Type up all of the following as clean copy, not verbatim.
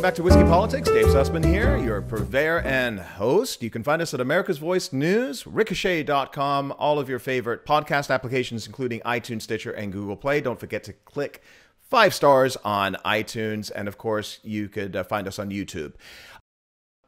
back to Whiskey Politics. Dave Sussman here, your purveyor and host. You can find us at America's Voice News, ricochet.com, all of your favorite podcast applications, including iTunes, Stitcher, and Google Play. Don't forget to click 5 stars on iTunes. And of course, you could find us on YouTube.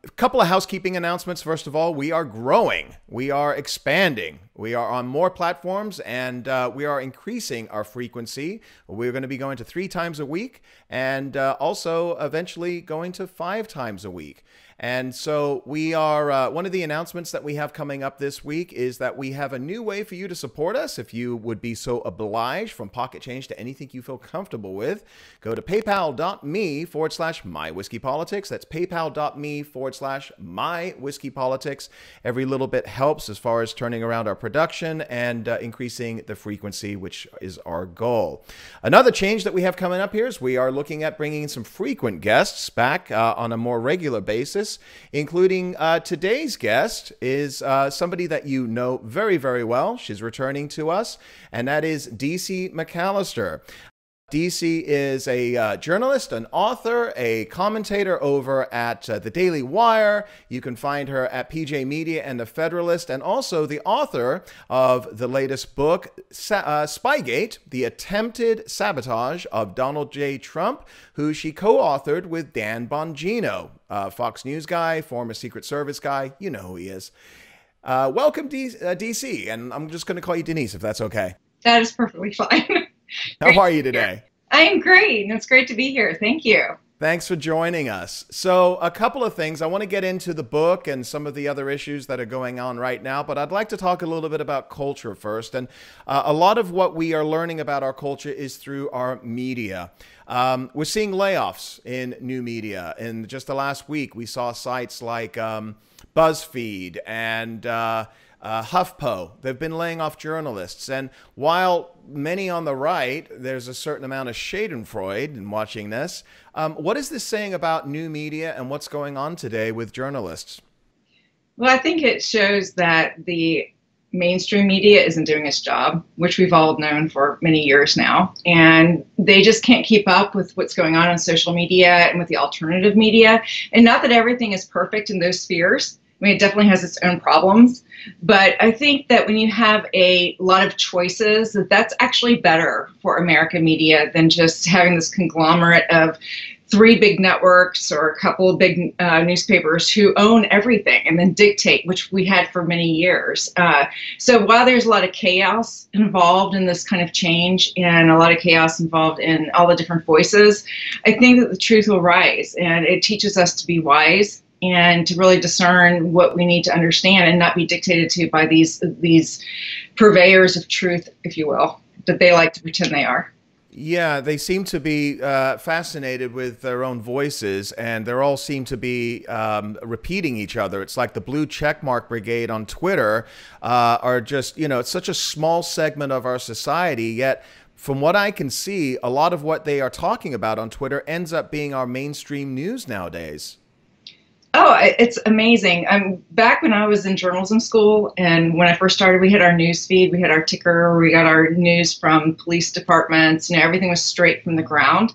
A couple of housekeeping announcements. First of all, we are growing. We are expanding. We are on more platforms, and we are increasing our frequency. We're going to be going to 3 times a week, and also eventually going to 5 times a week. And so we are, one of the announcements that we have coming up this week is that we have a new way for you to support us. If you would be so obliged, from pocket change to anything you feel comfortable with, go to paypal.me/mywhiskeypolitics. That's paypal.me/mywhiskeypolitics. Every little bit helps as far as turning around our production and increasing the frequency, which is our goal. Another change that we have coming up here is we are looking at bringing some frequent guests back on a more regular basis. Including today's guest is somebody that you know very, very well. She's returning to us, and that is DC McAllister. DC is a journalist, an author, a commentator over at the Daily Wire. You can find her at PJ Media and The Federalist, and also the author of the latest book, Spygate, The Attempted Sabotage of Donald J. Trump, who she co-authored with Dan Bongino, Fox News guy, former Secret Service guy. You know who he is. Welcome, DC, and I'm just going to call you Denise, if that's okay. That is perfectly fine. How are you today? I am great, and it's great to be here. Thank you. Thanks for joining us. So a couple of things. I want to get into the book and some of the other issues that are going on right now, but I'd like to talk a little bit about culture first. And a lot of what we are learning about our culture is through our media. We're seeing layoffs in new media. In just the last week, we saw sites like BuzzFeed and HuffPo. They've been laying off journalists. And while many on the right, there's a certain amount of schadenfreude in watching this, what is this saying about new media and what's going on today with journalists? Well, I think it shows that the mainstream media isn't doing its job, which we've all known for many years now. And they just can't keep up with what's going on social media and with the alternative media. And not that everything is perfect in those spheres. I mean, it definitely has its own problems, but I think that when you have a lot of choices, that's actually better for American media than just having this conglomerate of 3 big networks or a couple of big newspapers who own everything and then dictate, which we had for many years. So while there's a lot of chaos involved in this kind of change and a lot of chaos involved in all the different voices, I think that the truth will rise, and it teaches us to be wise and to really discern what we need to understand and not be dictated to by these purveyors of truth, if you will, that they like to pretend they are. Yeah, they seem to be fascinated with their own voices, and they all seem to be repeating each other. It's like the blue checkmark brigade on Twitter are just, you know, it's such a small segment of our society, yet from what I can see, a lot of what they are talking about on Twitter ends up being our mainstream news nowadays. Oh, it's amazing. Back when I was in journalism school, and when I first started, we had our news feed, we had our ticker, we got our news from police departments, you know, everything was straight from the ground.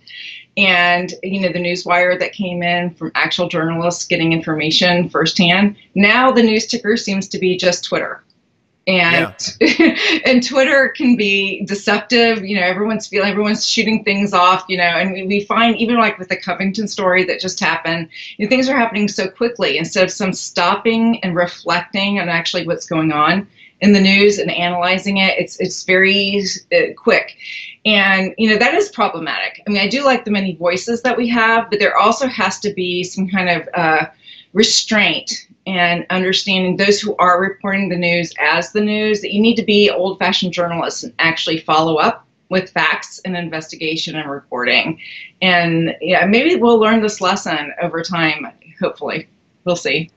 And, you know, the news wire that came in from actual journalists getting information firsthand. Now the news ticker seems to be just Twitter. And yeah. And Twitter can be deceptive. You know, everyone's shooting things off, you know, and we find even like with the Covington story that just happened, you know, things are happening so quickly instead of some stopping and reflecting on actually what's going on in the news and analyzing it. It's very quick. And, you know, that is problematic. I mean, I do like the many voices that we have, but there also has to be some kind of restraint and understanding those who are reporting the news as the news, that you need to be old-fashioned journalists and actually follow up with facts and investigation and reporting. And yeah, maybe we'll learn this lesson over time, hopefully. We'll see.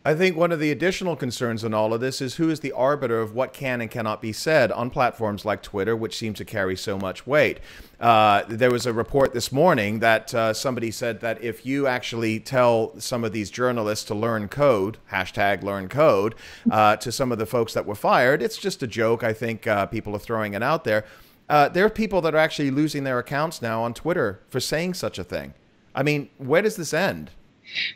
I think one of the additional concerns in all of this is who is the arbiter of what can and cannot be said on platforms like Twitter, which seem to carry so much weight. There was a report this morning that somebody said that if you actually tell some of these journalists to learn code, hashtag learn code, to some of the folks that were fired, it's just a joke. I think people are throwing it out there. There are people that are actually losing their accounts now on Twitter for saying such a thing. I mean, where does this end?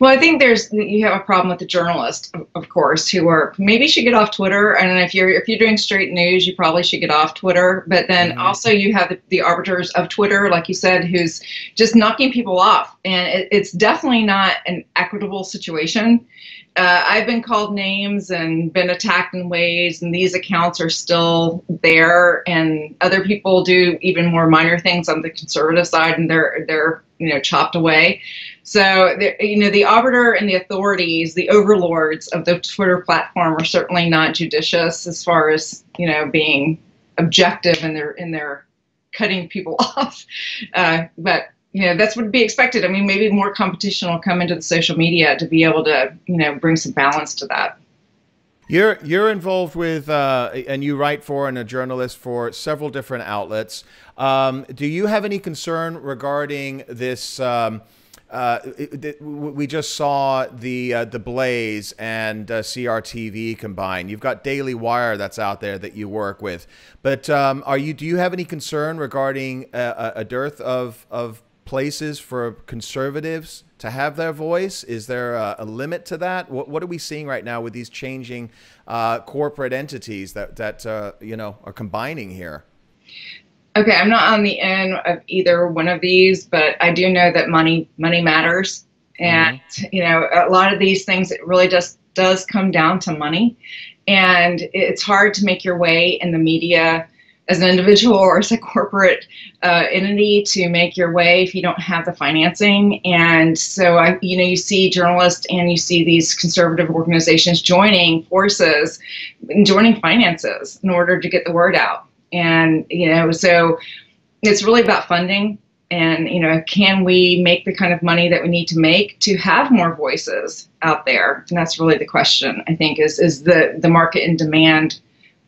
Well, I think you have a problem with the journalists, of course, who are maybe should get off Twitter. And if you're doing straight news, you probably should get off Twitter. But then also you have the arbiters of Twitter, like you said, who's just knocking people off. And it's definitely not an equitable situation. I've been called names and been attacked in ways, and these accounts are still there. And other people do even more minor things on the conservative side, and they're chopped away. So, the arbiter and the authorities, the overlords of the Twitter platform are certainly not judicious as far as, being objective in their cutting people off. But, that's what would be expected. I mean, maybe more competition will come into the social media to be able to, bring some balance to that. You're involved with, and you write for and a journalist for several different outlets. Do you have any concern regarding this? We just saw the Blaze and CRTV combined. You've got Daily Wire that's out there that you work with, but do you have any concern regarding a dearth of places for conservatives to have their voice? Is there a limit to that? What are we seeing right now with these changing corporate entities that are combining here? Okay, I'm not on the end of either one of these, but I do know that money matters. And, a lot of these things, it really just does come down to money. And it's hard to make your way in the media as an individual or as a corporate entity to make your way if you don't have the financing. And so, you see journalists and you see these conservative organizations joining forces, joining finances in order to get the word out. And, so it's really about funding and, can we make the kind of money that we need to make to have more voices out there? And that's really the question, I think, is the market in demand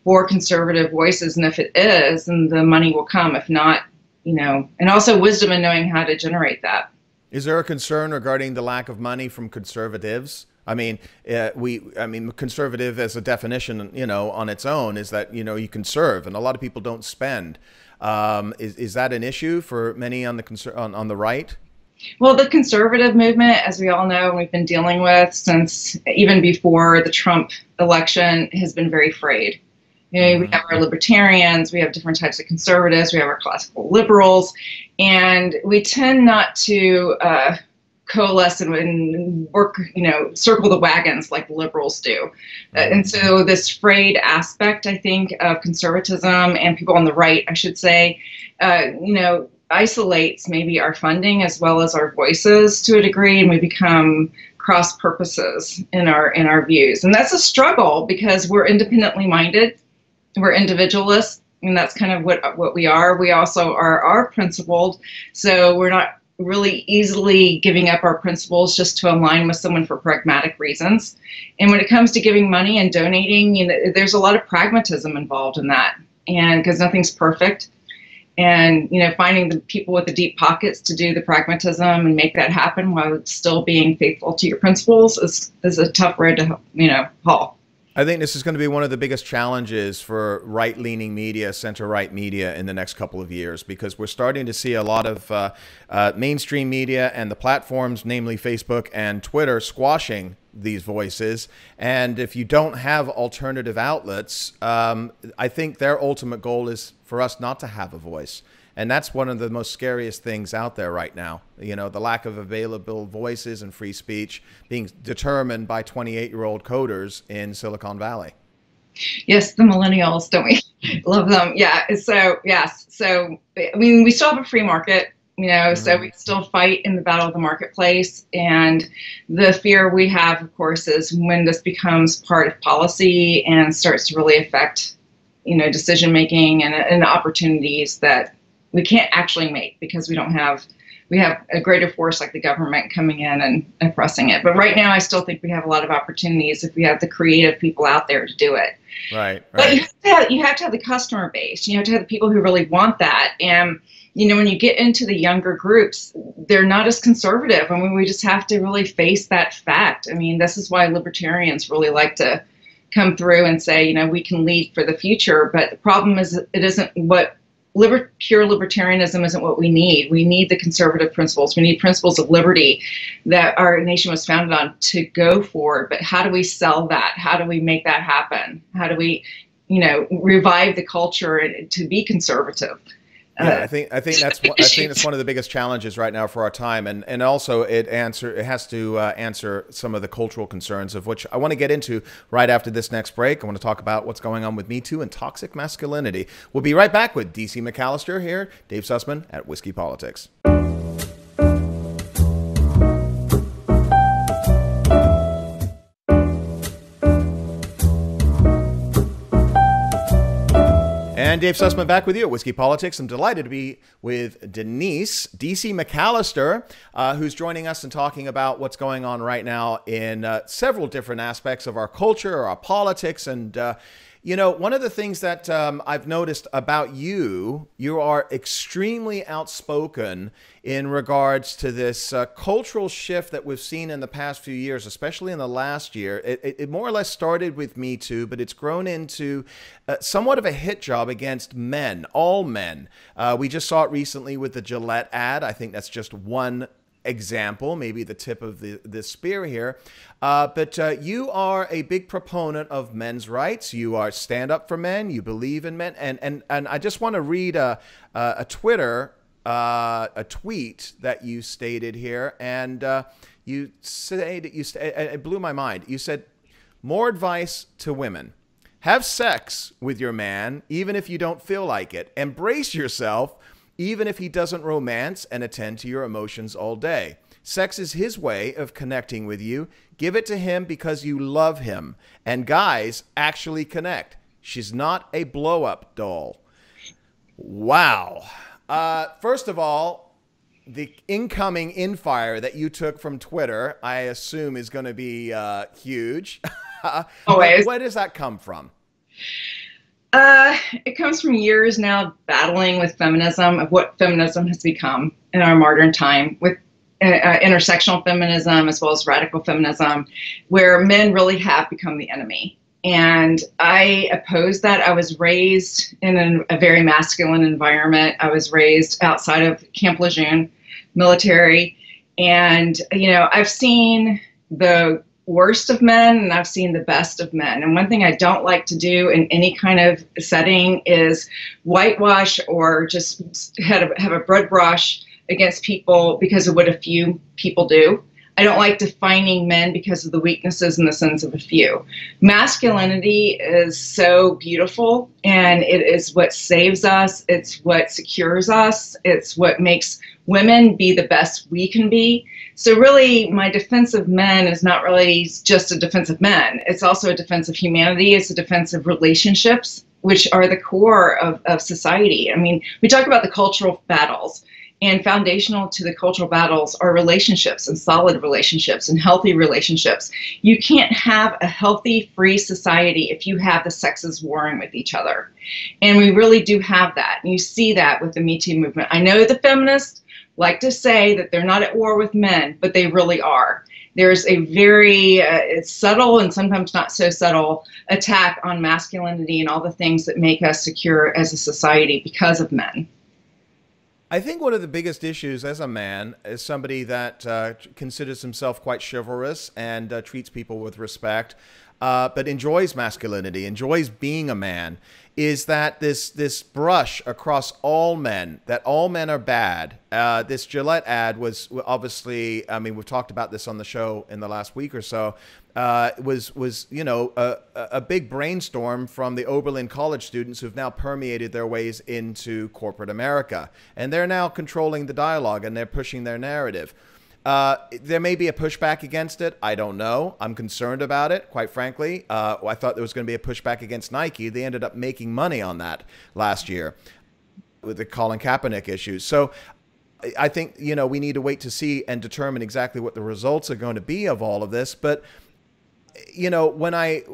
for conservative voices? And if it is, then the money will come. If not, and also wisdom in knowing how to generate that. Is there a concern regarding the lack of money from conservatives? I mean, conservative as a definition, on its own is that, you can serve, and a lot of people don't spend. Is that an issue for many on the right? Well, the conservative movement, as we all know, we've been dealing with since even before the Trump election, has been very frayed. We have our libertarians, we have different types of conservatives, we have our classical liberals, and we tend not to coalesce and work, circle the wagons like the liberals do. And so this frayed aspect, I think, of conservatism and people on the right, I should say, isolates maybe our funding as well as our voices to a degree, and we become cross purposes in our views. And that's a struggle because we're independently minded, we're individualists, and that's kind of what we are. We also are principled, so we're not really easily giving up our principles just to align with someone for pragmatic reasons. And when it comes to giving money and donating, there's a lot of pragmatism involved in that, and because nothing's perfect. And finding the people with the deep pockets to do the pragmatism and make that happen while still being faithful to your principles is a tough road to haul. I think this is going to be one of the biggest challenges for right-leaning media, center-right media in the next couple of years, because we're starting to see a lot of mainstream media and the platforms, namely Facebook and Twitter, squashing these voices. And if you don't have alternative outlets, I think their ultimate goal is for us not to have a voice. And that's one of the most scariest things out there right now. The lack of available voices and free speech being determined by 28-year-old coders in Silicon Valley. Yes, the millennials, don't we? Love them. Yeah. So, yes. So, we still have a free market, so we still fight in the battle of the marketplace. And the fear we have, of course, is when this becomes part of policy and starts to really affect, decision making and opportunities that we can't actually make because we have a greater force like the government coming in and oppressing it. But right now, I still think we have a lot of opportunities if we have the creative people out there to do it. Right. But you have to have the customer base. You have to have the people who really want that. And, when you get into the younger groups, they're not as conservative. I mean, we just have to really face that fact. I mean, this is why libertarians really like to come through and say, we can lead for the future. But the problem is it isn't what pure libertarianism isn't what we need. We need the conservative principles. We need principles of liberty that our nation was founded on to go forward. But how do we sell that? How do we make that happen? How do we, revive the culture to be conservative? Yeah, I think that's one of the biggest challenges right now for our time, and also it has to answer some of the cultural concerns, of which I want to get into right after this next break. I want to talk about what's going on with Me Too and toxic masculinity. We'll be right back with DC McAllister here, Dave Sussman at Whiskey Politics. And Dave Sussman back with you at Whiskey Politics. I'm delighted to be with Denise, DC McAllister, who's joining us and talking about what's going on right now in several different aspects of our culture, our politics. And, one of the things that I've noticed about you are extremely outspoken in regards to this cultural shift that we've seen in the past few years, especially in the last year. It more or less started with Me Too, but it's grown into somewhat of a hit job against men, all men. We just saw it recently with the Gillette ad. I think that's just one example, maybe the tip of the spear here. But you are a big proponent of men's rights. You are stand up for men. You believe in men. And I just want to read a tweet that you stated here. And you say that it blew my mind. You said, more advice to women. Have sex with your man, even if you don't feel like it. Embrace yourself, even if he doesn't romance and attend to your emotions all day. Sex is his way of connecting with you. Give it to him because you love him. And guys actually connect. She's not a blow-up doll. Wow. First of all, the incoming infire that you took from Twitter, I assume, is going to be huge. Always. Where does that come from? It comes from years now battling with feminism, of what feminism has become in our modern time, with intersectional feminism as well as radical feminism, where men really have become the enemy. And I oppose that. I was raised in a very masculine environment. I was raised outside of Camp Lejeune military. And, I've seen the worst of men and I've seen the best of men. And one thing I don't like to do in any kind of setting is whitewash or just have a broad brush against people because of what a few people do. I don't like defining men because of the weaknesses and the sins of a few. Masculinity is so beautiful, and it is what saves us. It's what secures us. It's what makes women be the best we can be. So really, my defense of men is not really just a defense of men. It's also a defense of humanity. It's a defense of relationships, which are the core of society. I mean, we talk about the cultural battles. And foundational to the cultural battles are relationships, and solid relationships and healthy relationships. You can't have a healthy, free society if you have the sexes warring with each other. And we really do have that. And you see that with the Me Too movement. I know the feminists like to say that they're not at war with men, but they really are. There's a very it's subtle and sometimes not so subtle attack on masculinity and all the things that make us secure as a society because of men. I think one of the biggest issues as a man, as somebody that considers himself quite chivalrous and treats people with respect, but enjoys masculinity, enjoys being a man, is that this brush across all men, that all men are bad. This Gillette ad was obviously, I mean, we've talked about this on the show in the last week or so, was a big brainstorm from the Oberlin College students who've now permeated their ways into corporate America. And they're now controlling the dialogue and they're pushing their narrative. There may be a pushback against it. I don't know. I'm concerned about it, quite frankly. I thought there was going to be a pushback against Nike. They ended up making money on that last year with the Colin Kaepernick issue. So I think, we need to wait to see and determine exactly what the results are going to be of all of this. But when is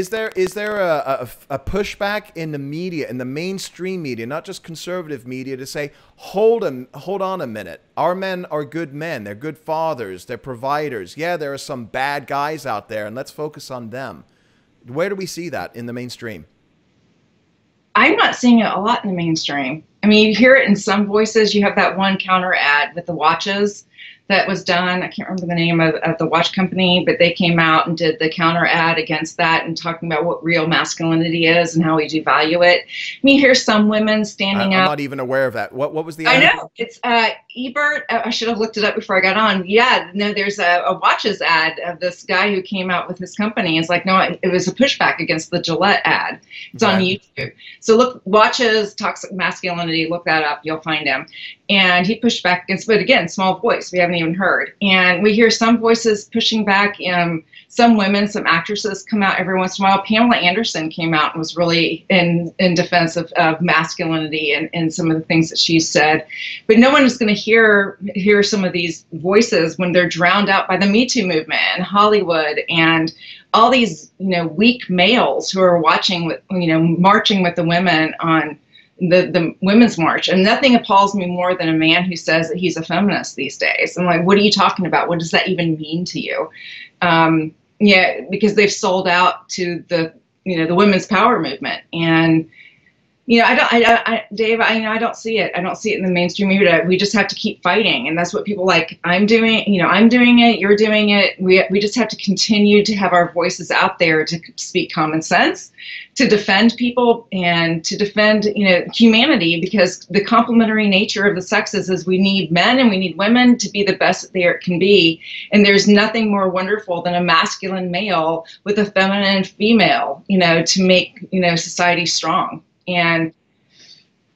there a pushback in the media, in the mainstream media, not just conservative media, to say, hold on a minute. Our men are good men. They're good fathers. They're providers. Yeah, there are some bad guys out there, and let's focus on them. Where do we see that in the mainstream? I'm not seeing it a lot in the mainstream. I mean, you hear it in some voices. You have that one counter ad with the watches that was done. I can't remember the name of the watch company, but they came out and did the counter ad against that and talking about what real masculinity is and how we devalue it. I mean, here's some women standing I'm up. not even aware of that. What was the I ad? know. It's Ebert. I should have looked it up before I got on. Yeah, no, there's a watches ad of this guy who came out with his company. It's like, no, it was a pushback against the Gillette ad. It's on YouTube. So look, watches, toxic masculinity, look that up. You'll find him. And he pushed back against, but again, small voice. We haven't even heard. And we hear some voices pushing back. Some women, some actresses come out every once in a while. Pamela Anderson came out and was really in defense of masculinity and some of the things that she said. But no one is going to hear some of these voices when they're drowned out by the Me Too movement and Hollywood and all these, weak males who are watching with, marching with the women on the Women's March. And nothing appalls me more than a man who says that he's a feminist these days. I'm like, what are you talking about? What does that even mean to you? Yeah, because they've sold out to the women's power movement. And Dave, I don't see it. I don't see it in the mainstream media. We just have to keep fighting. And that's what people like. I'm doing it. You're doing it. We just have to continue to have our voices out there to speak common sense, to defend people and to defend, humanity, because the complementary nature of the sexes is we need men and we need women to be the best that they can be. And there's nothing more wonderful than a masculine male with a feminine female, to make, society strong. And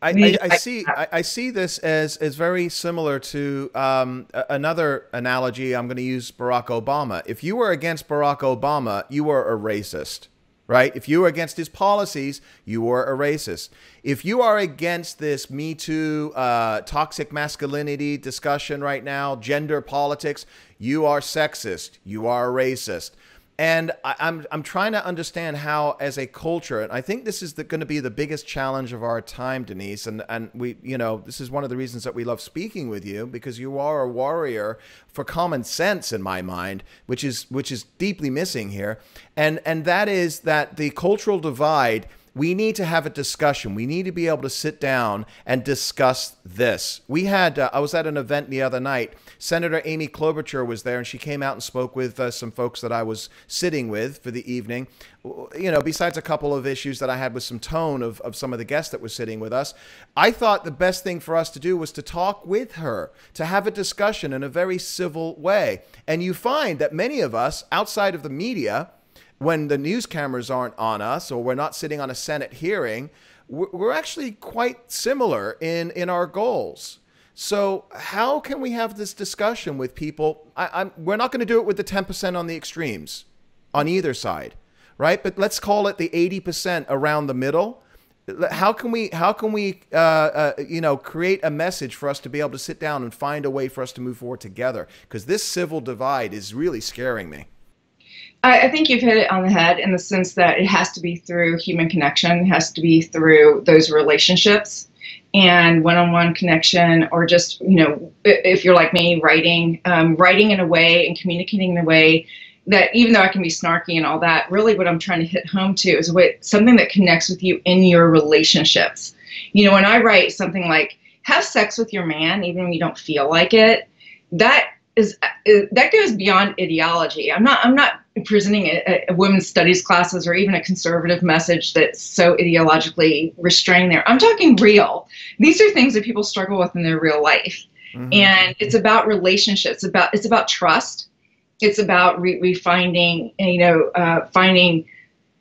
I see this as very similar to another analogy. I'm going to use Barack Obama. If you were against Barack Obama, you were a racist, right? If you were against his policies, you were a racist. If you are against this Me Too, toxic masculinity discussion right now, gender politics, you are sexist. You are a racist. And I'm trying to understand how, as a culture, and I think this is going to be the biggest challenge of our time, Denise. And we, this is one of the reasons that we love speaking with you, because you are a warrior for common sense, in my mind, which is deeply missing here. And that is that the cultural divide. We need to have a discussion. We need to be able to sit down and discuss this. We had, I was at an event the other night. Senator Amy Klobuchar was there, and she came out and spoke with some folks that I was sitting with for the evening. Besides a couple of issues that I had with some tone of some of the guests that were sitting with us, I thought the best thing for us to do was to talk with her, to have a discussion in a very civil way. And you find that many of us outside of the media, when the news cameras aren't on us or we're not sitting on a Senate hearing, we're actually quite similar in our goals. So how can we have this discussion with people? We're not going to do it with the 10% on the extremes on either side, right? But let's call it the 80% around the middle. How can we create a message for us to be able to sit down and find a way for us to move forward together? Because this civil divide is really scaring me. I think you've hit it on the head in the sense that it has to be through human connection, it has to be through those relationships and one-on-one connection, or just, if you're like me, writing in a way and communicating in a way that, even though I can be snarky and all that, really what I'm trying to hit home to is something that connects with you in your relationships. When I write something like, have sex with your man even when you don't feel like it, that goes beyond ideology. I'm not presenting a women's studies classes or even a conservative message that's so ideologically restrained there. I'm talking real. These are things that people struggle with in their real life. Mm-hmm. And it's about relationships. It's about trust. It's about finding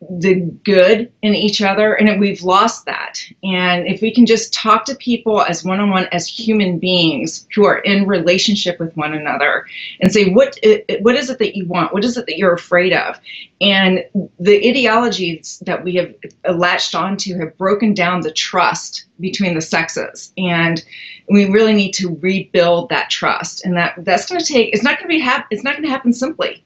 the good in each other, and we've lost that. And if we can just talk to people as one-on-one, as human beings who are in relationship with one another, and say, what is it that you want? What is it that you're afraid of? And the ideologies that we have latched onto have broken down the trust between the sexes, and we really need to rebuild that trust. And that's going to take. It's not going to happen simply.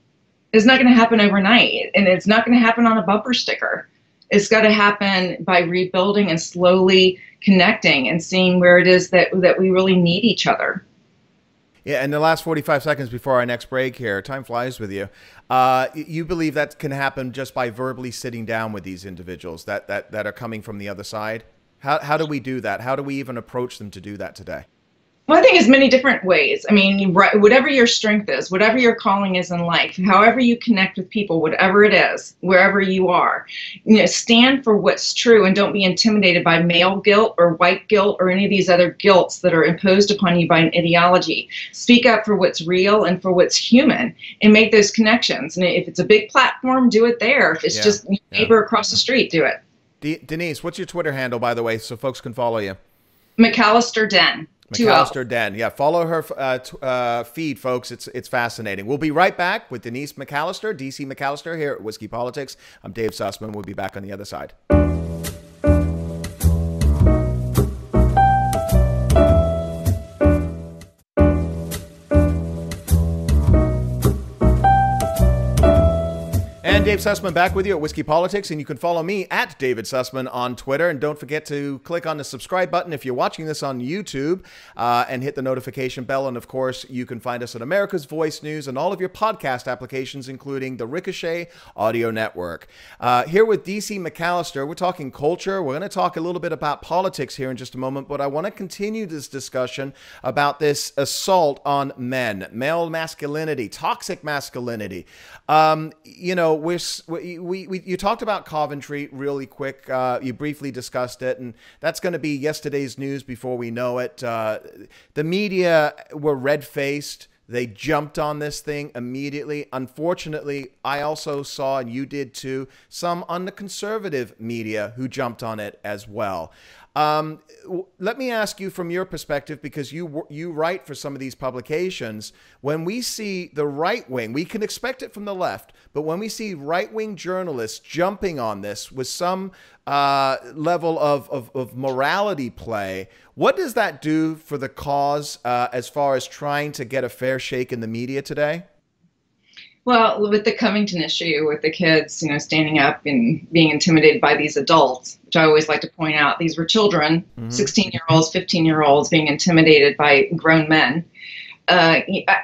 It's not going to happen overnight, and it's not going to happen on a bumper sticker. It's got to happen by rebuilding and slowly connecting and seeing where it is that we really need each other. Yeah, in the last 45 seconds before our next break here, time flies with you. You believe that can happen just by verbally sitting down with these individuals that are coming from the other side? How do we do that? How do we even approach them to do that today? Well, I think there's many different ways. I mean, whatever your strength is, whatever your calling is in life, however you connect with people, whatever it is, wherever you are, stand for what's true and don't be intimidated by male guilt or white guilt or any of these other guilts that are imposed upon you by an ideology. Speak up for what's real and for what's human and make those connections. And if it's a big platform, do it there. If it's just your neighbor across the street, do it. Denise, what's your Twitter handle, by the way, so folks can follow you? McAllister Den. McAllister Den. Yeah, follow her feed, folks. It's fascinating. We'll be right back with Denise McAllister, DC McAllister, here at Whiskey Politics. I'm Dave Sussman. We'll be back on the other side. Dave Sussman back with you at Whiskey Politics, and you can follow me at David Sussman on Twitter. And don't forget to click on the subscribe button if you're watching this on YouTube, and hit the notification bell. And of course, you can find us at America's Voice News and all of your podcast applications, including the Ricochet Audio Network. Here with DC McAllister, we're talking culture. We're going to talk a little bit about politics here in just a moment, but I want to continue this discussion about this assault on men, male masculinity, toxic masculinity. You talked about Coventry really quick. You briefly discussed it, and that's going to be yesterday's news before we know it. The media were red-faced. They jumped on this thing immediately. Unfortunately, I also saw, and you did too, some on the conservative media who jumped on it as well. Let me ask you from your perspective, because you write for some of these publications. When we see the right wing, we can expect it from the left, but when we see right-wing journalists jumping on this with some level of morality play, what does that do for the cause as far as trying to get a fair shake in the media today? Well, with the Covington issue, with the kids, standing up and being intimidated by these adults, which I always like to point out, these were children, 16-year-olds, 15-year-olds being intimidated by grown men. I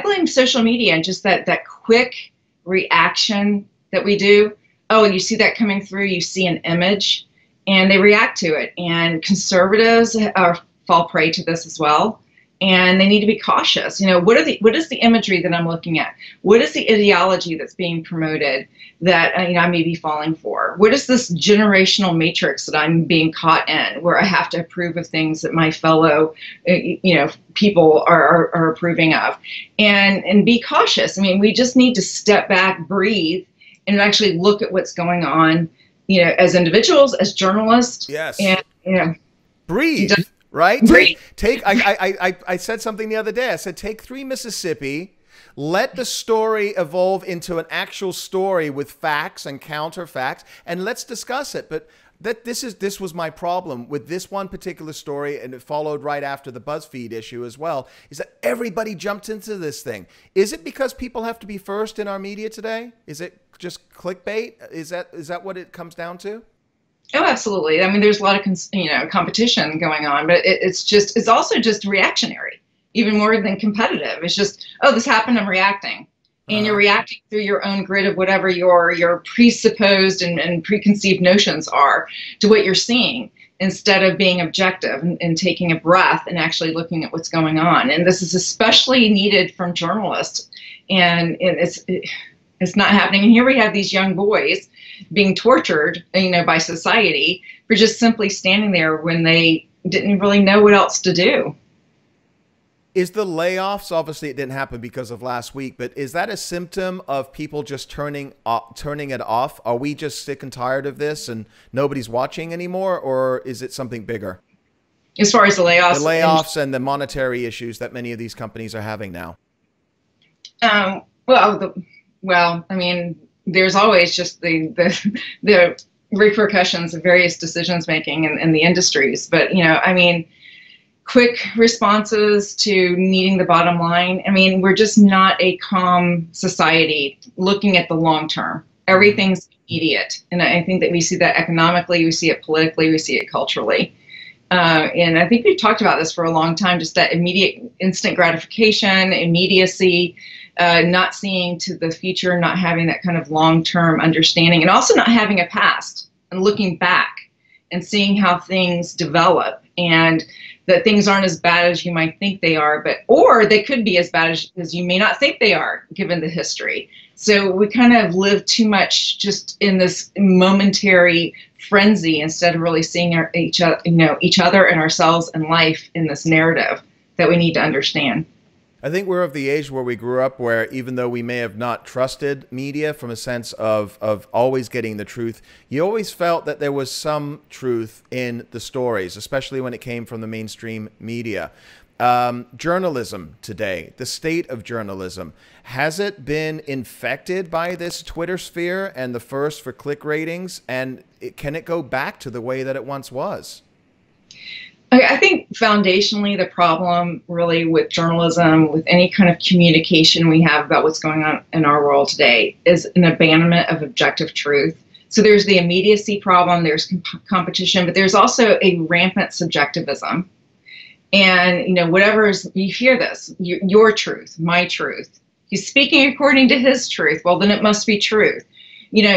blame social media and just that quick reaction that we do. Oh, and you see that coming through, you see an image, and they react to it. And conservatives fall prey to this as well. And they need to be cautious. What is the imagery that I'm looking at? What is the ideology that's being promoted that I may be falling for? What is this generational matrix that I'm being caught in, where I have to approve of things that my fellow people are approving of? And be cautious. We just need to step back, breathe, and actually look at what's going on, as individuals, as journalists. Yes. And breathe. Right? I said something the other day. I said, take 3 Mississippi, let the story evolve into an actual story with facts and counterfacts, and let's discuss it. But this was my problem with this one particular story, and it followed right after the BuzzFeed issue as well, is that everybody jumped into this thing. Is it because people have to be first in our media today? Is it just clickbait? Is that what it comes down to? Oh, absolutely. There's a lot of competition going on, but it's also just reactionary, even more than competitive. It's just, oh, this happened, I'm reacting. And you're reacting through your own grid of whatever your presupposed and preconceived notions are to what you're seeing, instead of being objective and taking a breath and actually looking at what's going on. And this is especially needed from journalists. And it's not happening. And here we have these young boys being tortured, by society for just simply standing there when they didn't really know what else to do. Is the layoffs, obviously it didn't happen because of last week, but is that a symptom of people just turning it off? Are we just sick and tired of this and nobody's watching anymore, or is it something bigger? As far as the layoffs? The layoffs and the monetary issues that many of these companies are having now. There's always just the repercussions of various decisions making in the industries. But, quick responses to needing the bottom line. We're just not a calm society looking at the long term. Everything's immediate. And I think that we see that economically, we see it politically, we see it culturally. And I think we've talked about this for a long time, just that immediate instant gratification, immediacy, not seeing to the future, not having that kind of long-term understanding, and also not having a past and looking back and seeing how things develop, and that things aren't as bad as you might think they are, or they could be as bad as you may not think they are, given the history. So we kind of live too much just in this momentary frenzy instead of really seeing each other and ourselves and life in this narrative that we need to understand. I think we're of the age where we grew up where even though we may have not trusted media from a sense of always getting the truth, you always felt that there was some truth in the stories, especially when it came from the mainstream media. Journalism today, the state of journalism, has it been infected by this Twitter sphere and the thirst for click ratings? And can it go back to the way that it once was? I think foundationally the problem really with journalism, with any kind of communication we have about what's going on in our world today, is an abandonment of objective truth. So there's the immediacy problem, there's competition, but there's also a rampant subjectivism. And, you hear this, your truth, my truth. He's speaking according to his truth. Well, then it must be truth.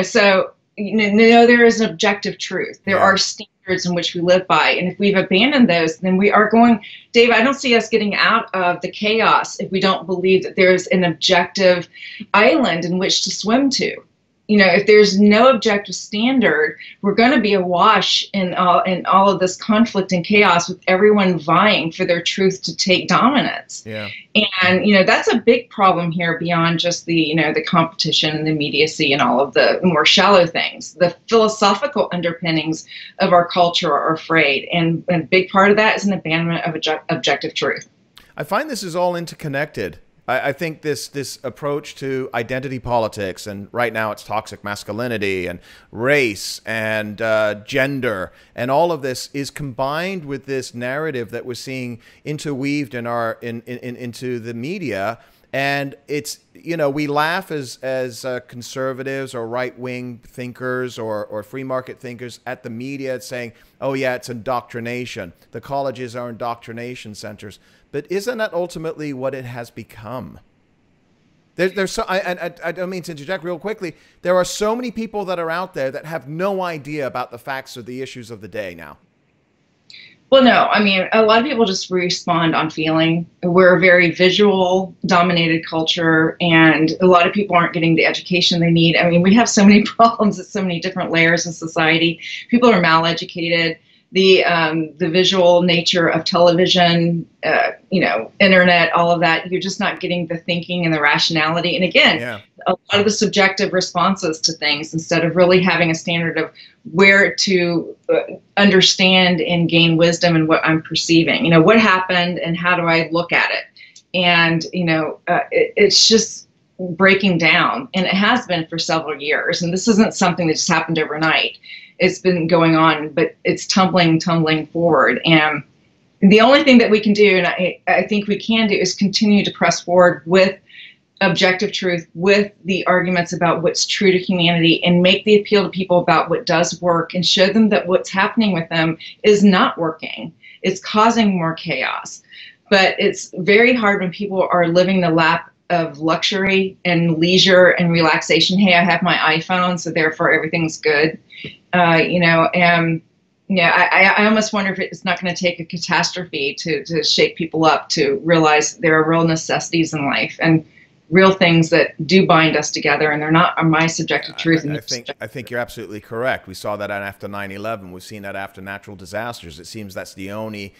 So there is an objective truth. There are standards in which we live by. And if we've abandoned those, then we are going, Dave, I don't see us getting out of the chaos if we don't believe that there's an objective island in which to swim to. If there's no objective standard, we're going to be awash in all of this conflict and chaos, with everyone vying for their truth to take dominance. Yeah. And, that's a big problem here beyond just the competition and the immediacy and all of the more shallow things. The philosophical underpinnings of our culture are frayed. And a big part of that is an abandonment of objective truth. I find this is all interconnected. I think this approach to identity politics, and right now it's toxic masculinity and race and gender, and all of this is combined with this narrative that we're seeing interweaved into the media. And it's, we laugh as conservatives or right-wing thinkers or free market thinkers at the media saying, oh yeah, it's indoctrination. The colleges are indoctrination centers. But isn't that ultimately what it has become? There's so, I don't mean to interject real quickly. There are so many people that are out there that have no idea about the facts or the issues of the day now. Well, no, I mean, a lot of people just respond on feeling. We're a very visual dominated culture, and a lot of people aren't getting the education they need. I mean, we have so many problems at so many different layers in society. People are maleducated. The visual nature of television, internet, all of that, you're just not getting the thinking and the rationality. And again, a lot of the subjective responses to things, instead of really having a standard of where to understand and gain wisdom in what I'm perceiving. What happened and how do I look at it? And, it's just breaking down. And it has been for several years. And this isn't something that just happened overnight. It's been going on, but it's tumbling forward. And the only thing that we can do, and I think we can do, is continue to press forward with objective truth, with the arguments about what's true to humanity, and make the appeal to people about what does work, and show them that what's happening with them is not working. It's causing more chaos. But it's very hard when people are living the lap of luxury and leisure and relaxation. Hey, I have my iPhone, so therefore everything's good. I almost wonder if it's not going to take a catastrophe to shake people up to realize there are real necessities in life and real things that do bind us together, and they're not my subjective truth. I think you're absolutely correct. We saw that after 9/11. We've seen that after natural disasters. It seems that's the only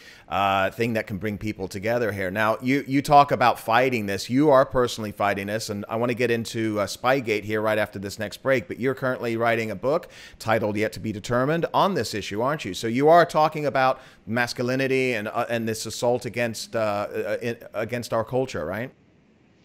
thing that can bring people together here. Now, you talk about fighting this. You are personally fighting this, and I want to get into Spygate here right after this next break, but you're currently writing a book titled Yet to Be Determined on this issue, aren't you? So you are talking about masculinity and this assault against our culture, right?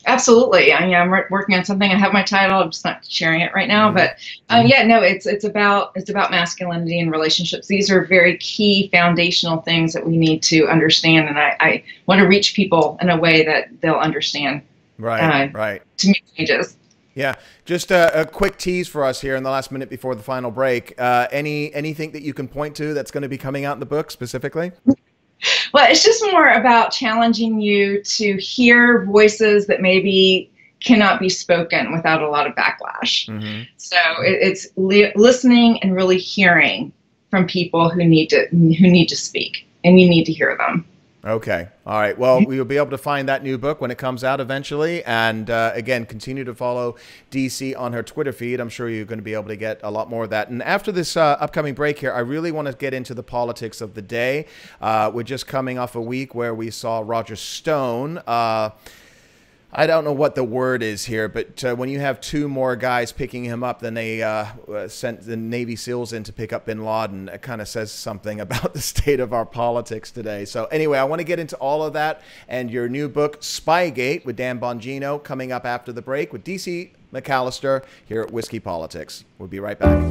Absolutely. I'm working on something. I have my title. I'm just not sharing it right now. But it's about masculinity and relationships. These are very key foundational things that we need to understand. And I want to reach people in a way that they'll understand. Right. To make changes. Yeah, just a quick tease for us here in the last minute before the final break. Anything that you can point to that's going to be coming out in the book specifically? Well, it's just more about challenging you to hear voices that maybe cannot be spoken without a lot of backlash. Mm-hmm. So it's listening and really hearing from people who need to speak, and you need to hear them. Okay. All right. Well, we will be able to find that new book when it comes out eventually. And again, continue to follow DC on her Twitter feed. I'm sure you're going to be able to get a lot more of that. And after this upcoming break here, I really want to get into the politics of the day. We're just coming off a week where we saw Roger Stone. I don't know what the word is here, but when you have two more guys picking him up than they sent the Navy SEALs in to pick up bin Laden, it kind of says something about the state of our politics today. So anyway, I want to get into all of that and your new book, Spygate, with Dan Bongino, coming up after the break with DC McAllister here at Whiskey Politics. We'll be right back.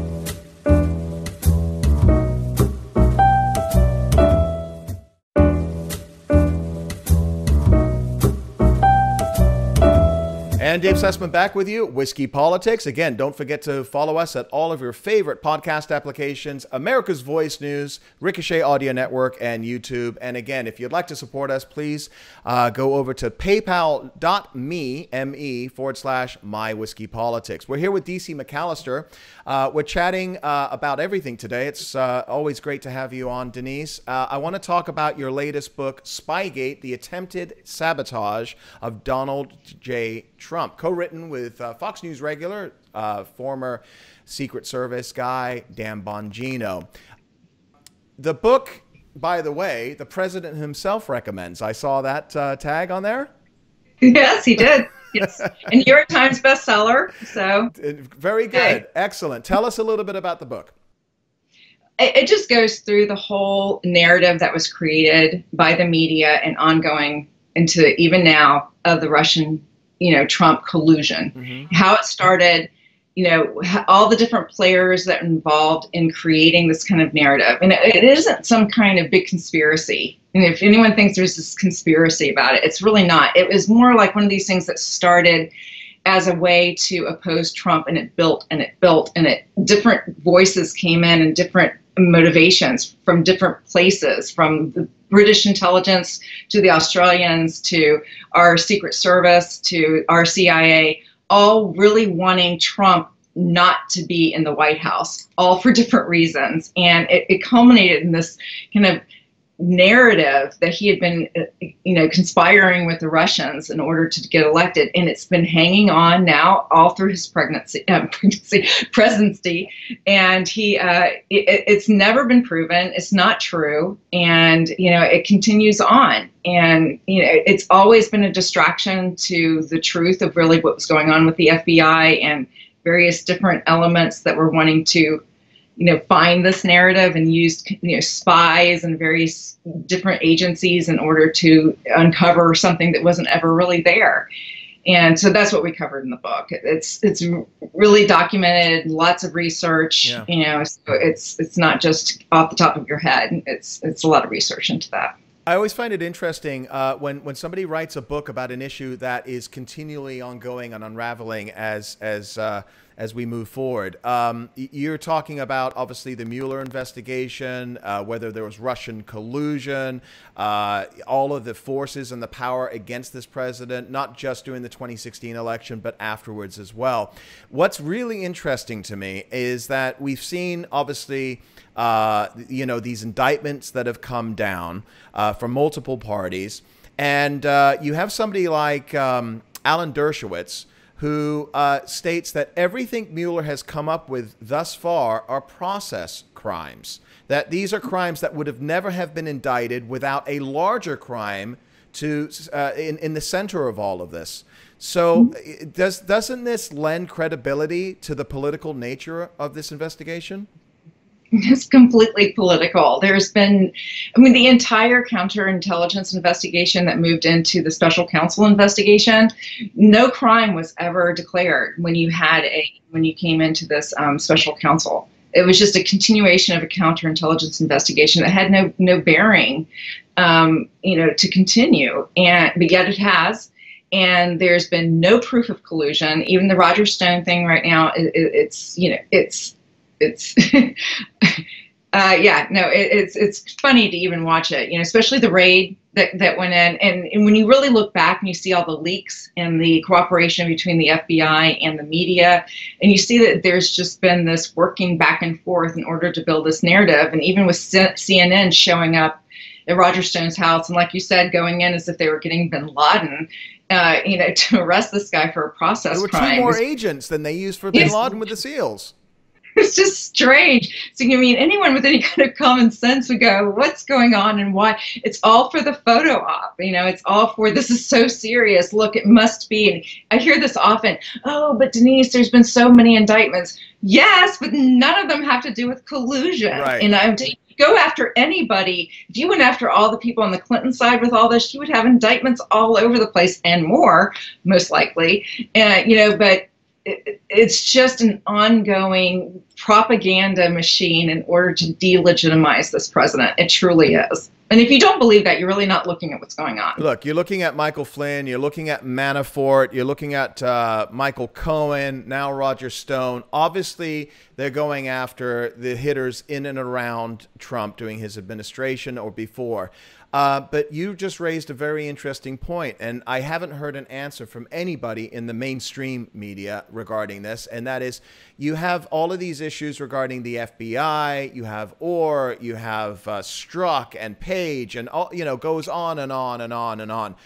And Dave Sussman back with you, Whiskey Politics. Again, don't forget to follow us at all of your favorite podcast applications, America's Voice News, Ricochet Audio Network, and YouTube. And again, if you'd like to support us, please go over to paypal.me/MyWhiskeyPolitics. We're here with DC McAllister. We're chatting about everything today. It's always great to have you on, Denise. I want to talk about your latest book, Spygate, The Attempted Sabotage of Donald J. Trump, co-written with Fox News regular, former Secret Service guy, Dan Bongino. The book, by the way, the president himself recommends. I saw that tag on there. Yes, he did. Yes, a New York Times bestseller. So very good. Okay. Excellent. Tell us a little bit about the book. It just goes through the whole narrative that was created by the media and ongoing into even now of the Russian, Trump collusion, how it started, all the different players that are involved in creating this kind of narrative. And it isn't some kind of big conspiracy. And if anyone thinks there's this conspiracy about it, it's really not. It was more like one of these things that started as a way to oppose Trump, and it built and it built, and different voices came in and different motivations from different places, from the British intelligence to the Australians to our Secret Service to our CIA, all really wanting Trump not to be in the White House, all for different reasons. And it culminated in this kind of narrative that he had been, conspiring with the Russians in order to get elected, and it's been hanging on now all through his presidency, and it's never been proven. It's not true, and it continues on, and it's always been a distraction to the truth of really what was going on with the FBI and various different elements that were wanting to find this narrative and used, spies and various different agencies in order to uncover something that wasn't ever really there. And so that's what we covered in the book. It's really documented, lots of research, so it's not just off the top of your head. It's a lot of research into that. I always find it interesting when somebody writes a book about an issue that is continually ongoing and unraveling as we move forward. You're talking about, obviously, the Mueller investigation, whether there was Russian collusion, all of the forces and the power against this president, not just during the 2016 election, but afterwards as well. What's really interesting to me is that we've seen, obviously, these indictments that have come down from multiple parties. And you have somebody like Alan Dershowitz, who states that everything Mueller has come up with thus far are process crimes, that these are crimes that would have never have been indicted without a larger crime in the center of all of this. So doesn't this lend credibility to the political nature of this investigation? It's completely political. There's been, the entire counterintelligence investigation that moved into the special counsel investigation, no crime was ever declared when you came into this special counsel. It was just a continuation of a counterintelligence investigation that had no bearing, to continue. But yet it has. and there's been no proof of collusion. Even the Roger Stone thing right now, it's yeah, no, it's funny to even watch it, especially the raid that went in. And when you really look back and you see all the leaks and the cooperation between the FBI and the media, and you see that there's just been this working back and forth in order to build this narrative. And even with CNN showing up at Roger Stone's house, and like you said, going in as if they were getting bin Laden, to arrest this guy for a process crime. There were 2 more agents than they used for bin Laden with the SEALs. It's just strange. So, anyone with any kind of common sense would go, what's going on and why? It's all for the photo op. It's all for, this is so serious. Look, it must be. And I hear this often. Oh, but Denise, there's been so many indictments. Yes, but none of them have to do with collusion. Right. To go after anybody, if you went after all the people on the Clinton side with all this, you would have indictments all over the place and more, most likely. But it's just an ongoing propaganda machine in order to delegitimize this president. It truly is. And if you don't believe that, you're really not looking at what's going on. Look, you're looking at Michael Flynn, you're looking at Manafort, you're looking at Michael Cohen, now Roger Stone. Obviously, they're going after the hitters in and around Trump during his administration or before. But you just raised a very interesting point, and I haven't heard an answer from anybody in the mainstream media regarding this, and that is you have all of these issues regarding the FBI, you have Orr, you have Strzok and Page, and all, goes on and on and on and on.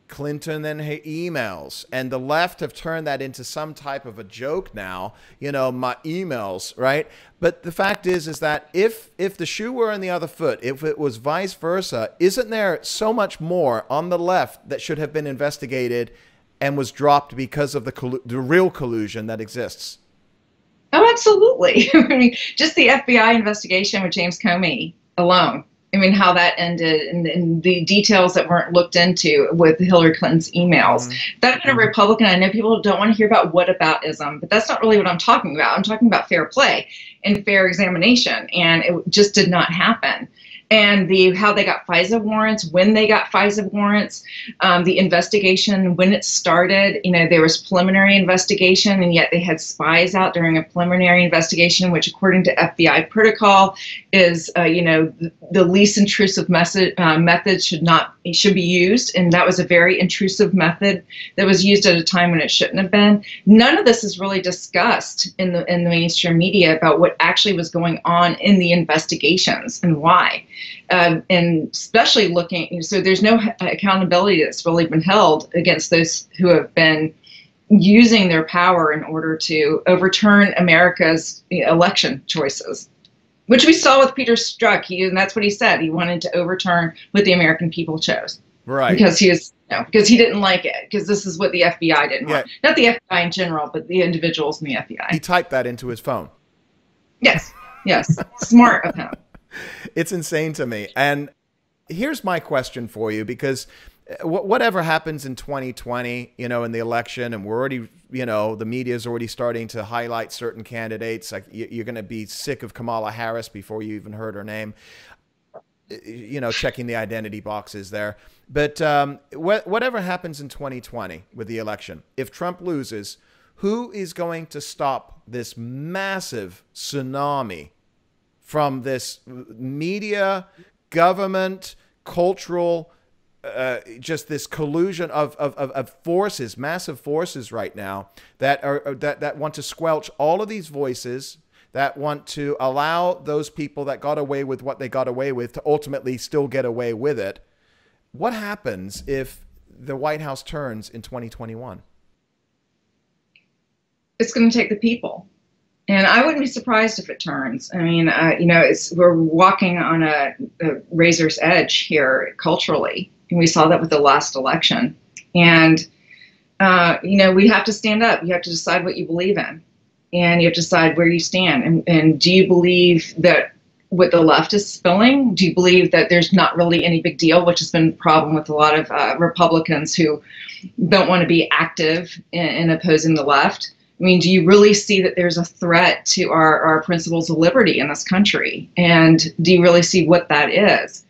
Clinton and her emails, and the left have turned that into some type of a joke now, my emails, right? But the fact is that if the shoe were on the other foot, if it was vice versa, isn't there so much more on the left that should have been investigated and was dropped because of the real collusion that exists? Oh, absolutely. Just the FBI investigation with James Comey alone. How that ended and the details that weren't looked into with Hillary Clinton's emails. That kind of Republican, I know people don't want to hear about whataboutism, but that's not really what I'm talking about. I'm talking about fair play and fair examination, and it just did not happen. And how they got FISA warrants, when they got FISA warrants, the investigation, when it started, there was preliminary investigation, and yet they had spies out during a preliminary investigation, which according to FBI protocol is, the least intrusive method should be used. And that was a very intrusive method that was used at a time when it shouldn't have been. None of this is really discussed in the mainstream media about what actually was going on in the investigations and why. And especially so there's no accountability that's really been held against those who have been using their power in order to overturn America's election choices, which we saw with Peter Strzok. And that's what he said. He wanted to overturn what the American people chose. Right. Because because he didn't like it, because this is what the FBI didn't want. Not the FBI in general, but the individuals in the FBI. He typed that into his phone. Yes. Smart of him. It's insane to me. And here's my question for you, because whatever happens in 2020, in the election, and we're already, the media is already starting to highlight certain candidates. Like you're going to be sick of Kamala Harris before you even heard her name, checking the identity boxes there. But whatever happens in 2020 with the election, if Trump loses, who is going to stop this massive tsunami from this media, government, cultural, just this collusion of forces, massive forces right now that want to squelch all of these voices, that want to allow those people that got away with what they got away with to ultimately still get away with it? What happens if the White House turns in 2021? It's going to take the people. And I wouldn't be surprised if it turns. We're walking on a razor's edge here culturally. And we saw that with the last election. And, we have to stand up. You have to decide what you believe in. And you have to decide where you stand. And do you believe that what the left is spilling? Do you believe that there's not really any big deal, which has been a problem with a lot of Republicans who don't want to be active in opposing the left? Do you really see that there's a threat to our principles of liberty in this country? And do you really see what that is?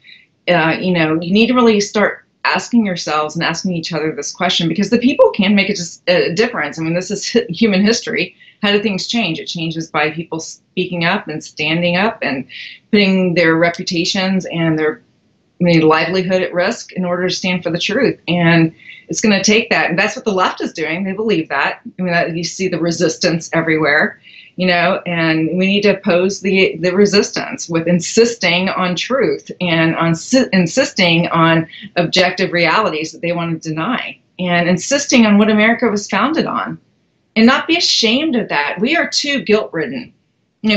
You need to really start asking yourselves and asking each other this question, because the people can make a difference. I mean, this is human history. How do things change? It changes by people speaking up and standing up and putting their reputations and their livelihood at risk in order to stand for the truth. And it's going to take that. And that's what the left is doing. They believe that. I mean, you see the resistance everywhere, and we need to oppose the resistance with insisting on truth and on insisting on objective realities that they want to deny, and insisting on what America was founded on, and not be ashamed of that. We are too guilt-ridden.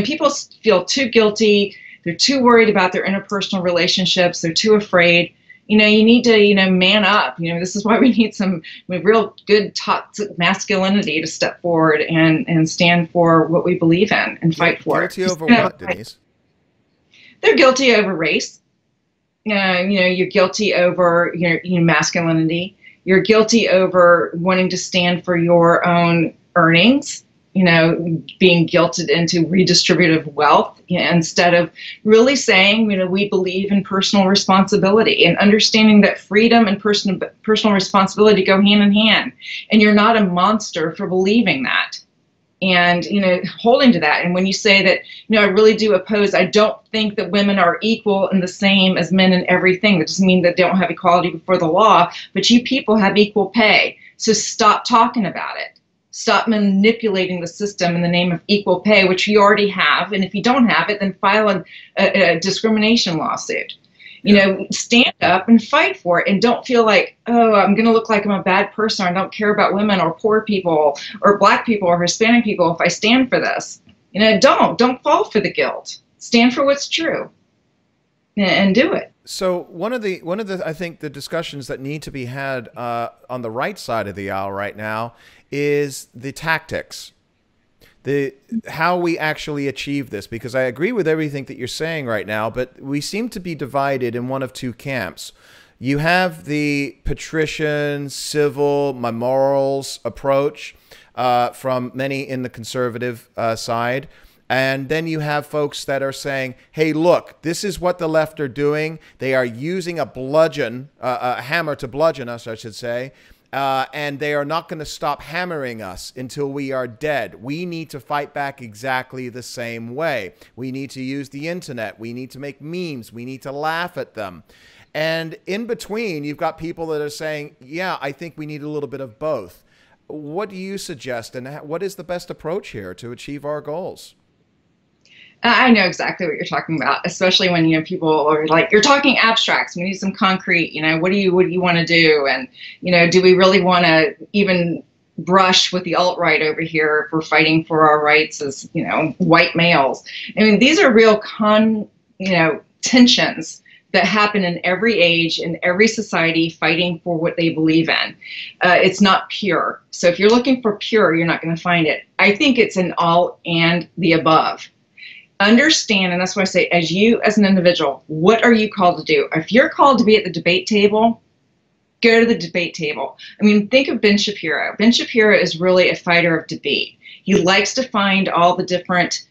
People feel too guilty. They're too worried about their interpersonal relationships. They're too afraid. You need to, man up. This is why we need some real good toxic masculinity to step forward and stand for what we believe in and fight for it. Guilty over what, Denise? They're guilty over race. You're guilty over your masculinity. You're guilty over wanting to stand for your own earnings. Being guilted into redistributive wealth instead of really saying, we believe in personal responsibility and understanding that freedom and personal responsibility go hand in hand. And you're not a monster for believing that and, holding to that. And when you say that, I really do oppose, I don't think that women are equal and the same as men in everything. That doesn't mean that they don't have equality before the law, but you people have equal pay. So stop talking about it. Stop manipulating the system in the name of equal pay, which you already have. And if you don't have it, then file a discrimination lawsuit. Stand up and fight for it, and don't feel like, oh, I'm going to look like I'm a bad person, or I don't care about women or poor people or Black people or Hispanic people if I stand for this. Don't fall for the guilt. Stand for what's true and do it. So one of the I think the discussions that need to be had on the right side of the aisle right now is the tactics, how we actually achieve this, because I agree with everything that you're saying right now, but we seem to be divided in one of two camps. You have the patrician, civil, my morals approach from many in the conservative side. And then you have folks that are saying, hey, look, this is what the left are doing. They are using a hammer to bludgeon us, I should say. And they are not going to stop hammering us until we are dead. We need to fight back exactly the same way. We need to use the internet. We need to make memes. We need to laugh at them. And in between, you've got people that are saying, yeah, I think we need a little bit of both. What do you suggest, and what is the best approach here to achieve our goals? I know exactly what you're talking about, especially when, people are like, you're talking abstracts. We need some concrete, what do you want to do? And, do we really want to even brush with the alt-right over here if we're fighting for our rights as, white males? I mean, these are real tensions that happen in every age, in every society, fighting for what they believe in. It's not pure. So if you're looking for pure, you're not going to find it. I think it's an all and the above. Understand, and that's why I say, as an individual, what are you called to do? If you're called to be at the debate table, go to the debate table. I mean, think of Ben Shapiro. Ben Shapiro is really a fighter of debate. He likes to find all the different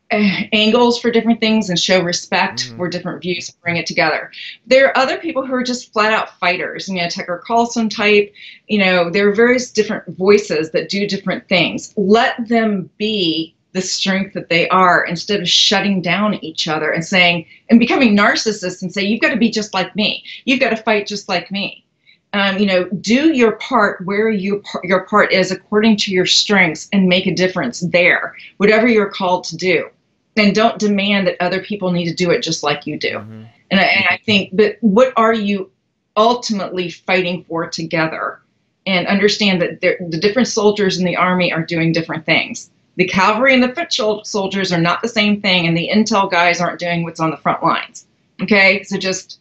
angles for different things and show respect for different views and bring it together. There are other people who are just flat out fighters, Tucker Carlson type, there are various different voices that do different things. Let them be the strength that they are, instead of shutting down each other and saying, and becoming narcissists and say, you've got to be just like me. You've got to fight just like me. Do your part where your part is according to your strengths and make a difference there, whatever you're called to do. And don't demand that other people need to do it just like you do. And I think, but what are you ultimately fighting for together? And understand that the different soldiers in the army are doing different things. The cavalry and the foot soldiers are not the same thing, and the intel guys aren't doing what's on the front lines. Okay, so just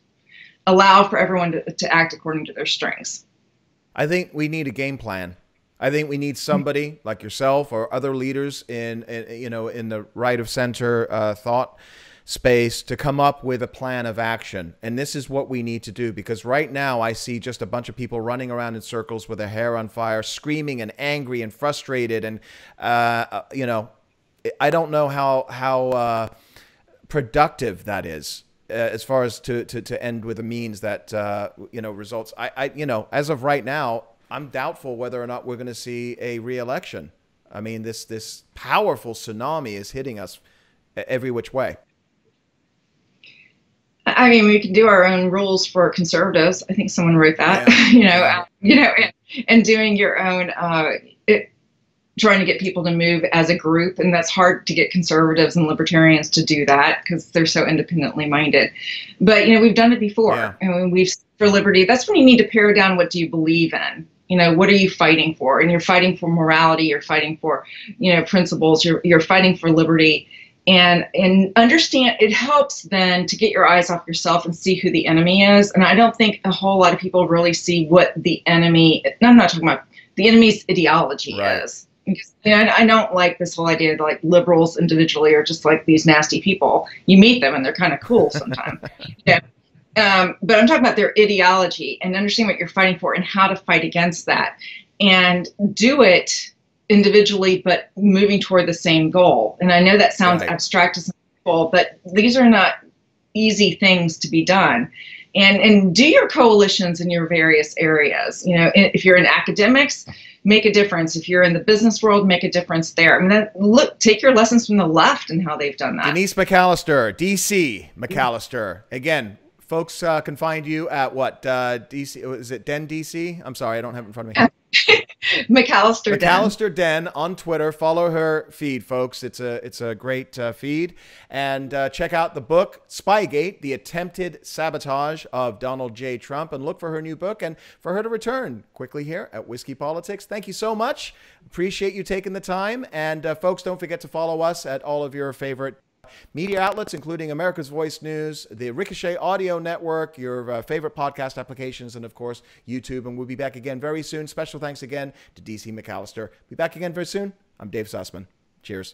allow for everyone to act according to their strengths. I think we need a game plan. I think we need somebody like yourself or other leaders in the right of center thought space to come up with a plan of action. And this is what we need to do, because right now I see just a bunch of people running around in circles with their hair on fire, screaming and angry and frustrated. And, I don't know how productive that is. as far as to end with a means that results. As of right now, I'm doubtful whether or not we're going to see a re-election. I mean, this powerful tsunami is hitting us every which way. I mean, we can do our own rules for conservatives. I think someone wrote that. Yeah. And doing your own, trying to get people to move as a group, and that's hard to get conservatives and libertarians to do that because they're so independently minded. But we've done it before. Yeah. And we've for liberty. That's when you need to pare down. What do you believe in? What are you fighting for? And you're fighting for morality. You're fighting for principles. You're fighting for liberty. And understand, it helps then to get your eyes off yourself and see who the enemy is. And I don't think a whole lot of people really see what the enemy, I'm not talking about the enemy's ideology is. Because, I don't like this whole idea that like liberals individually are just like these nasty people. You meet them and they're kind of cool sometimes. But I'm talking about their ideology and understand what you're fighting for and how to fight against that. And do it individually, but moving toward the same goal. And I know that sounds abstract to some people, but these are not easy things to be done. And do your coalitions in your various areas. If you're in academics, make a difference. If you're in the business world, make a difference there. I mean, take your lessons from the left and how they've done that. Denise McAllister, DC McAllister. Again, folks can find you at what? DC? Is it Den DC? I'm sorry, I don't have it in front of me. McAllister Den on Twitter. Follow her feed, folks. It's a great feed. And check out the book Spygate: The Attempted Sabotage of Donald J. Trump, and look for her new book and for her to return quickly here at Whiskey Politics. Thank you so much. Appreciate you taking the time. And folks, don't forget to follow us at all of your favorite media outlets, including America's Voice News, the Ricochet Audio Network, your favorite podcast applications, and of course, YouTube. And we'll be back again very soon. Special thanks again to DC McAllister. Be back again very soon. I'm Dave Sussman. Cheers.